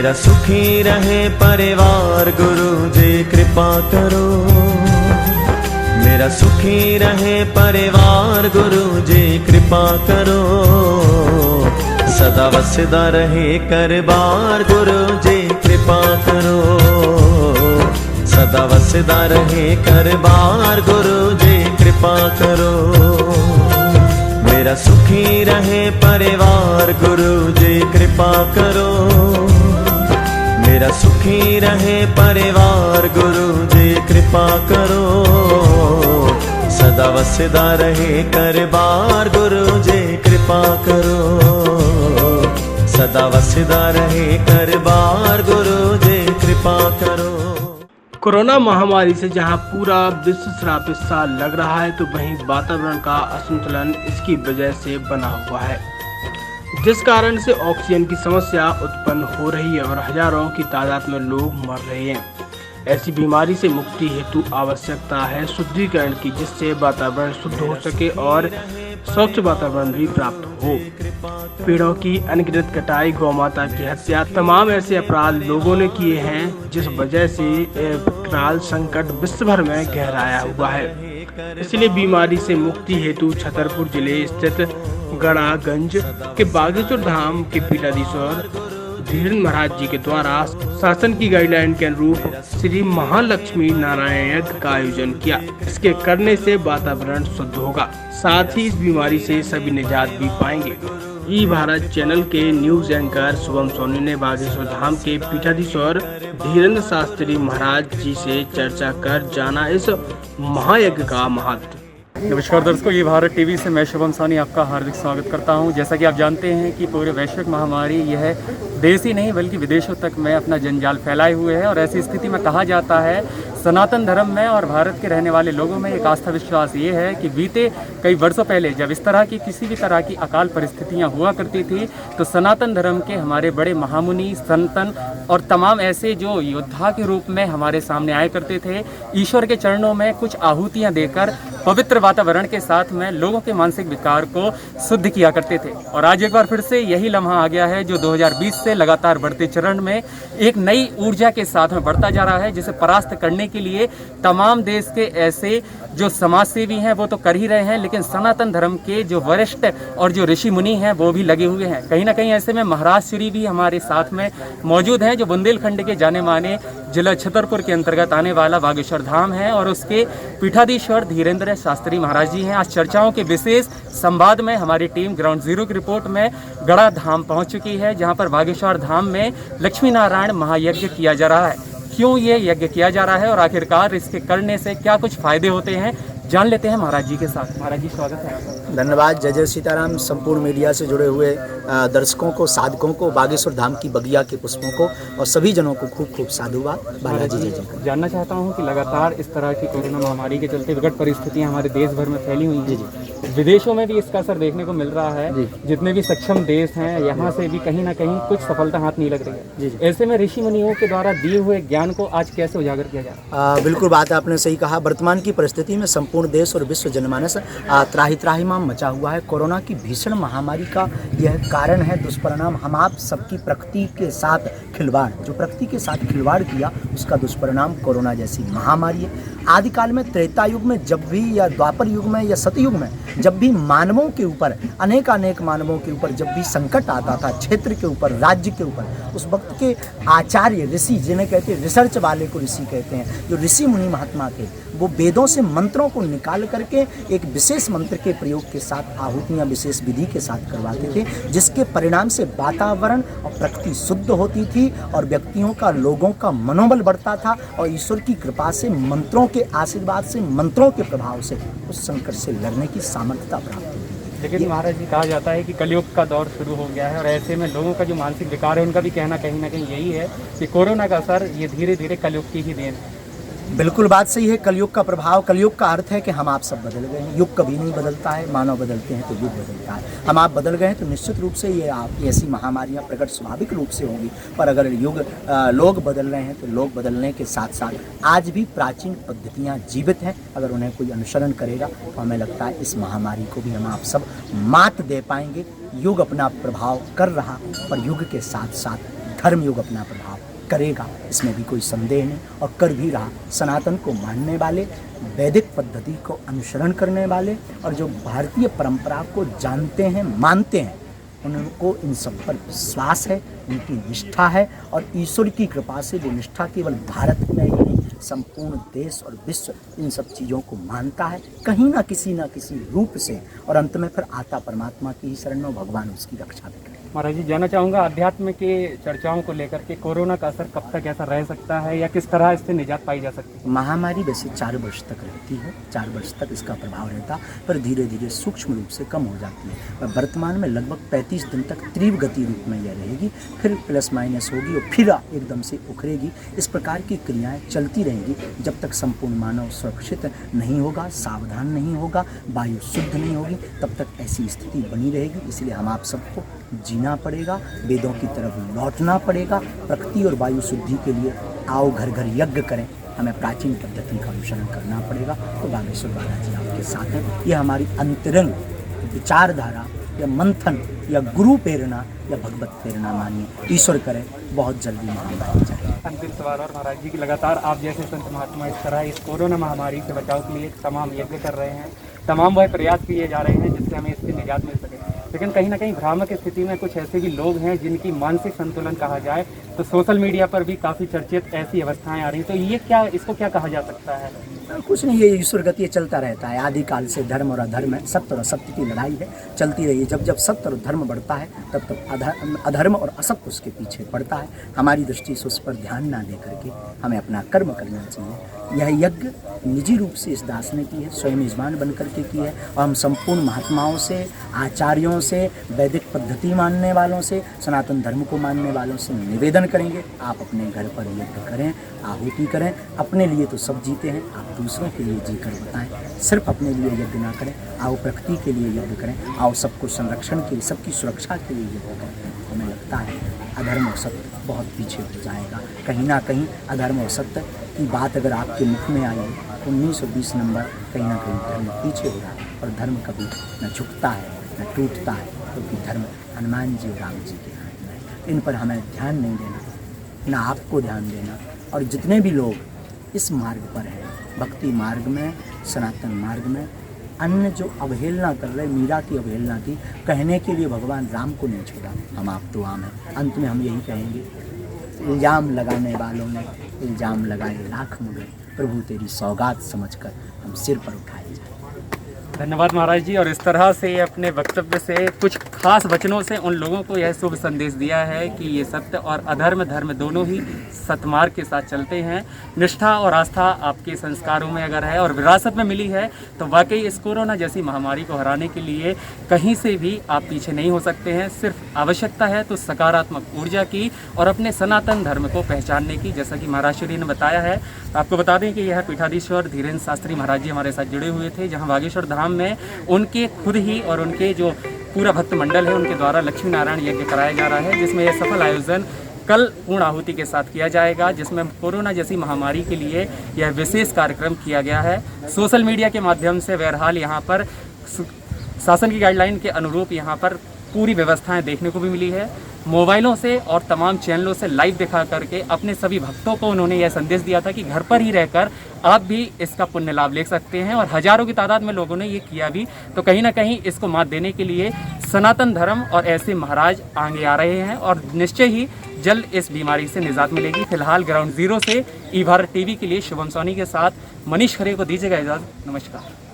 मेरा सुखी रहे परिवार गुरु जी कृपा करो। मेरा सुखी रहे परिवार गुरु जी कृपा करो। सदा वसदा रहे करबार गुरु जी कृपा करो। सदा वसदा रहे करबार गुरु जी कृपा करो। मेरा सुखी रहे परिवार गुरु जी कृपा करो। मेरा सुखी रहे परिवार गुरु जी कृपा करो। सदा वसदा रहे करबार गुरु जी कृपा करो। सदा वसदा रहे करबार गुरु जी कृपा करो। कोरोना महामारी से जहां पूरा विश्व श्रापित सा लग रहा है, तो वहीं वातावरण का असंतुलन इसकी वजह से बना हुआ है, जिस कारण से ऑक्सीजन की समस्या उत्पन्न हो रही है और हजारों की तादाद में लोग मर रहे हैं। ऐसी बीमारी से मुक्ति हेतु आवश्यकता है शुद्धिकरण की, जिससे वातावरण शुद्ध हो सके और स्वच्छ वातावरण भी प्राप्त हो। पेड़ों की अनगिनत कटाई, गौ माता की हत्या, तमाम ऐसे अपराध लोगों ने किए हैं, जिस वजह से विकराल संकट विश्व भर में गहराया हुआ है। इसलिए बीमारी से मुक्ति हेतु छतरपुर जिले स्थित गड़ागंज के बागेश्वर धाम के पीठाधीश्वर धीरेन्द्र महाराज जी के द्वारा शासन की गाइडलाइन के अनुरूप श्री महालक्ष्मी नारायण यज्ञ का आयोजन किया। इसके करने से वातावरण शुद्ध होगा, साथ ही इस बीमारी से सभी निजात भी पाएंगे। ई भारत चैनल के न्यूज एंकर शुभम सोनी ने बागेश्वर धाम के पीठाधीश्वर धीरेन्द्र शास्त्री महाराज जी से चर्चा कर जाना इस महायज्ञ का महत्व। नमस्कार दर्शकों, ये भारत टीवी से मैं शुभम सानी आपका हार्दिक स्वागत करता हूं। जैसा कि आप जानते हैं कि पूरे वैश्विक महामारी यह देश ही नहीं बल्कि विदेशों तक में अपना जंजाल फैलाए हुए है, और ऐसी स्थिति में कहा जाता है सनातन धर्म में और भारत के रहने वाले लोगों में एक आस्था विश्वास ये है कि बीते कई वर्षों पहले जब इस तरह की किसी भी तरह की अकाल परिस्थितियां हुआ करती थी, तो सनातन धर्म के हमारे बड़े महामुनि संतन और तमाम ऐसे जो योद्धा के रूप में हमारे सामने आए करते थे, ईश्वर के चरणों में कुछ आहूतियां देकर पवित्र वातावरण के साथ में लोगों के मानसिक विकार को शुद्ध किया करते थे। और आज एक बार फिर से यही लम्हा आ गया है, जो 2020 से लगातार बढ़ते चरण में एक नई ऊर्जा के साथ में बढ़ता जा रहा है, जिसे परास्त करने के लिए तमाम देश के ऐसे जो समाज सेवी हैं वो तो कर ही रहे हैं, लेकिन सनातन धर्म के जो वरिष्ठ और जो ऋषि मुनि हैं वो भी लगे हुए हैं। कहीं ना कहीं ऐसे में महाराज श्री भी हमारे साथ में मौजूद हैं, जो बुंदेलखंड के जाने माने जिला छतरपुर के अंतर्गत आने वाला बागेश्वर धाम है, और उसके पीठाधीश्वर धीरेन्द्र शास्त्री महाराज जी हैं। आज चर्चाओं के विशेष संवाद में हमारी टीम ग्राउंड जीरो की रिपोर्ट में गड़ा धाम पहुंच चुकी है, जहां पर बागेश्वर धाम में लक्ष्मी नारायण महायज्ञ किया जा रहा है। क्यों ये यज्ञ किया जा रहा है और आखिरकार इसके करने से क्या कुछ फायदे होते हैं, जान लेते हैं महाराज जी के साथ। महाराज जी स्वागत है। धन्यवाद। जय जय सीताराम। संपूर्ण मीडिया से जुड़े हुए दर्शकों को, साधकों को, बागेश्वर धाम की बगिया के पुष्पों को और सभी जनों को खूब खूब साधुवाद। बालाजी जय जय। जानना चाहता हूँ कि लगातार इस तरह की कोरोना महामारी के चलते विकट परिस्थितियाँ हमारे देश भर में फैली हुई हैं, विदेशों में भी इसका असर देखने को मिल रहा है। जितने भी सक्षम देश हैं, यहाँ से भी कहीं ना कहीं कुछ सफलता हाथ नहीं लग रही है। ऐसे में ऋषि मुनियों के द्वारा दिए हुए ज्ञान को आज कैसे उजागर किया जा रहा है? बिल्कुल बात आपने सही कहा। वर्तमान की परिस्थिति में संपूर्ण देश और विश्व जनमानस त्राहि त्राहिमाम मचा हुआ है। कोरोना की भीषण महामारी का यह कारण है, दुष्परिणाम। हम आप सबकी प्रकृति के साथ खिलवाड़, जो प्रकृति के साथ खिलवाड़ किया, उसका दुष्परिणाम कोरोना जैसी महामारी है। आदिकाल में, त्रेता युग में जब भी, या द्वापर युग में या सतयुग में जब भी मानवों के ऊपर, अनेक मानवों के ऊपर जब भी संकट आता था, क्षेत्र के ऊपर, राज्य के ऊपर, उस वक्त के आचार्य ऋषि, जिन्हें कहते हैं रिसर्च वाले को ऋषि कहते हैं, जो ऋषि मुनि महात्मा थे, वो वेदों से मंत्रों को निकाल करके एक विशेष मंत्र के प्रयोग के साथ आहुतियाँ विशेष विधि के साथ करवाते थे, जिसके परिणाम से वातावरण और प्रकृति शुद्ध होती थी और व्यक्तियों का, लोगों का मनोबल बढ़ता था, और ईश्वर की कृपा से, मंत्रों के आशीर्वाद से, मंत्रों के प्रभाव से उस संकट से लड़ने की सामर्थ्यता प्राप्त होती है। लेकिन महाराज जी, कहा जाता है कि कलयुग का दौर शुरू हो गया है, और ऐसे में लोगों का जो मानसिक विकार है उनका भी कहना कहीं ना कहीं यही है कि कोरोना का असर ये धीरे धीरे कलयुग की ही देन है। बिल्कुल बात सही है। कलयुग का प्रभाव, कलयुग का अर्थ है कि हम आप सब बदल गए हैं। युग कभी नहीं बदलता है, मानव बदलते हैं तो युग बदलता है। हम आप बदल गए हैं तो निश्चित रूप से ये ऐसी महामारियां प्रकट स्वाभाविक रूप से होंगी। पर अगर लोग बदल रहे हैं तो लोग बदलने के साथ साथ आज भी प्राचीन पद्धतियां जीवित हैं। अगर उन्हें कोई अनुसरण करेगा तो हमें लगता है इस महामारी को भी हम आप सब मात दे पाएंगे। युग अपना प्रभाव कर रहा, पर युग के साथ साथ धर्मयुग अपना प्रभाव करेगा, इसमें भी कोई संदेह नहीं, और कर भी रहा। सनातन को मानने वाले, वैदिक पद्धति को अनुसरण करने वाले और जो भारतीय परंपरा को जानते हैं, मानते हैं, उनको इन सब पर विश्वास है, उनकी निष्ठा है, और ईश्वर की कृपा से वो निष्ठा केवल भारत में ही नहीं, संपूर्ण देश और विश्व इन सब चीज़ों को मानता है कहीं ना किसी रूप से, और अंत में फिर आता परमात्मा की ही शरण में, भगवान उसकी रक्षा भी करे। महाराज जी, जानना चाहूँगा अध्यात्म के चर्चाओं को लेकर के कोरोना का असर कब तक ऐसा रह सकता है या किस तरह इससे निजात पाई जा सकती है? महामारी वैसे 4 वर्ष तक रहती है, 4 वर्ष तक इसका प्रभाव रहता, पर धीरे धीरे सूक्ष्म रूप से कम हो जाती है। और वर्तमान में लगभग 35 दिन तक तीव्र गति रूप में यह रहेगी, फिर प्लस माइनस होगी और फिर एकदम से उखड़ेगी। इस प्रकार की क्रियाएं चलती रहेंगी जब तक संपूर्ण मानव सुरक्षित नहीं होगा, सावधान नहीं होगा, वायु शुद्ध नहीं होगी, तब तक ऐसी स्थिति बनी रहेगी। इसलिए हम आप सबको जीना पड़ेगा, वेदों की तरफ लौटना पड़ेगा। प्रकृति और वायु शुद्धि के लिए आओ घर घर यज्ञ करें, हमें प्राचीन पद्धति का अनुसरण करना पड़ेगा। तो बागेश्वर बालाजी आपके साथ हैं। ये हमारी अंतरंग विचारधारा या मंथन या गुरु प्रेरणा या भगवत प्रेरणा मानिए, ईश्वर करे बहुत जल्दी महामारी जाए। अंतिम सवाल, और महाराज जी की लगातार आप जैसे संत महात्मा इस तरह इस कोरोना महामारी से बचाव के लिए तमाम यज्ञ कर रहे हैं, तमाम वह प्रयास किए जा रहे हैं जिससे हमें इससे निजात मिल सके, लेकिन कहीं ना कहीं भ्रामक स्थिति में कुछ ऐसे भी लोग हैं जिनकी मानसिक संतुलन कहा जाए तो सोशल मीडिया पर भी काफ़ी चर्चित ऐसी अवस्थाएं आ रही हैं, तो ये क्या, इसको क्या कहा जा सकता है? कुछ नहीं, ये ईश्वर गति चलता रहता है। आदिकाल से धर्म और अधर्म है, सत्य और असत्य की लड़ाई है, चलती रही है। जब जब सत्य और धर्म बढ़ता है तब तब अधर्म और असत्य उसके पीछे पड़ता है। हमारी दृष्टि से उस पर ध्यान ना दे करके हमें अपना कर्म करना चाहिए। यह यज्ञ निजी रूप से इस दास ने की है, स्वयं मेजबान बन करके की है, और हम संपूर्ण महात्माओं से, आचार्यों से, वैदिक पद्धति मानने वालों से, सनातन धर्म को मानने वालों से निवेदन करेंगे, आप अपने घर पर यज्ञ करें, आहुति करें। अपने लिए तो सब जीते हैं, आप दूसरों के लिए जी कर बताएं। सिर्फ अपने लिए यज्ञ ना करें, आओ प्रकृति के लिए यज्ञ करें, आओ सबको संरक्षण के लिए, सबकी सुरक्षा के लिए यज्ञ करें। हमें लगता है अधर्म और सत्य बहुत पीछे हो जाएगा। कहीं ना कहीं अधर्म और सत्य की बात अगर आपके मुख में आई है, 1920 नंबर कहीं ना कहीं धर्म पीछे हो रहा है, और धर्म कभी न झुकता है न टूटता है, क्योंकि धर्म हनुमान जी और राम जी के हाथ में है। इन पर हमें ध्यान नहीं देना, ना आपको ध्यान देना। और जितने भी लोग इस मार्ग पर हैं, भक्ति मार्ग में, सनातन मार्ग में, अन्य जो अवहेलना कर रहे, मीरा की अवहेलना की, कहने के लिए भगवान राम को नहीं छोड़ा, हम आप तो आम हैं। अंत में हम यही कहेंगे, इल्ज़ाम लगाने वालों ने इल्ज़ाम लगाए लाख मगर, प्रभु तेरी सौगात समझकर हम सिर पर उठाए जाए। धन्यवाद महाराज जी। और इस तरह से अपने वक्तव्य से, कुछ खास वचनों से उन लोगों को यह शुभ संदेश दिया है कि ये सत्य और अधर्म, धर्म दोनों ही सत्मार्ग के साथ चलते हैं। निष्ठा और आस्था आपके संस्कारों में अगर है और विरासत में मिली है तो वाकई इस कोरोना जैसी महामारी को हराने के लिए कहीं से भी आप पीछे नहीं हो सकते हैं। सिर्फ आवश्यकता है तो सकारात्मक ऊर्जा की और अपने सनातन धर्म को पहचानने की, जैसा कि महाराज श्री ने बताया है। आपको बता दें कि यह पीठाधीश्वर धीरेन्द्र शास्त्री महाराज जी हमारे साथ जुड़े हुए थे, जहाँ बागेश्वर धाम में उनके खुद ही और उनके जो पूरा भक्त मंडल है उनके द्वारा लक्ष्मी नारायण यज्ञ कराया जा रहा है, जिसमें यह सफल आयोजन कल पूर्ण आहुति के साथ किया जाएगा, जिसमें कोरोना जैसी महामारी के लिए यह विशेष कार्यक्रम किया गया है। सोशल मीडिया के माध्यम से बहरहाल यहाँ पर शासन की गाइडलाइन के अनुरूप यहाँ पर पूरी व्यवस्थाएं देखने को भी मिली है। मोबाइलों से और तमाम चैनलों से लाइव दिखा करके अपने सभी भक्तों को उन्होंने यह संदेश दिया था कि घर पर ही रहकर आप भी इसका पुण्य लाभ ले सकते हैं, और हजारों की तादाद में लोगों ने ये किया भी। तो कहीं ना कहीं इसको मात देने के लिए सनातन धर्म और ऐसे महाराज आगे आ रहे हैं और निश्चय ही जल्द इस बीमारी से निजात मिलेगी। फिलहाल ग्राउंड जीरो से ई भारत टीवी के लिए शुभम सोनी के साथ मनीष खरे को दीजिएगा इजाज़त। नमस्कार।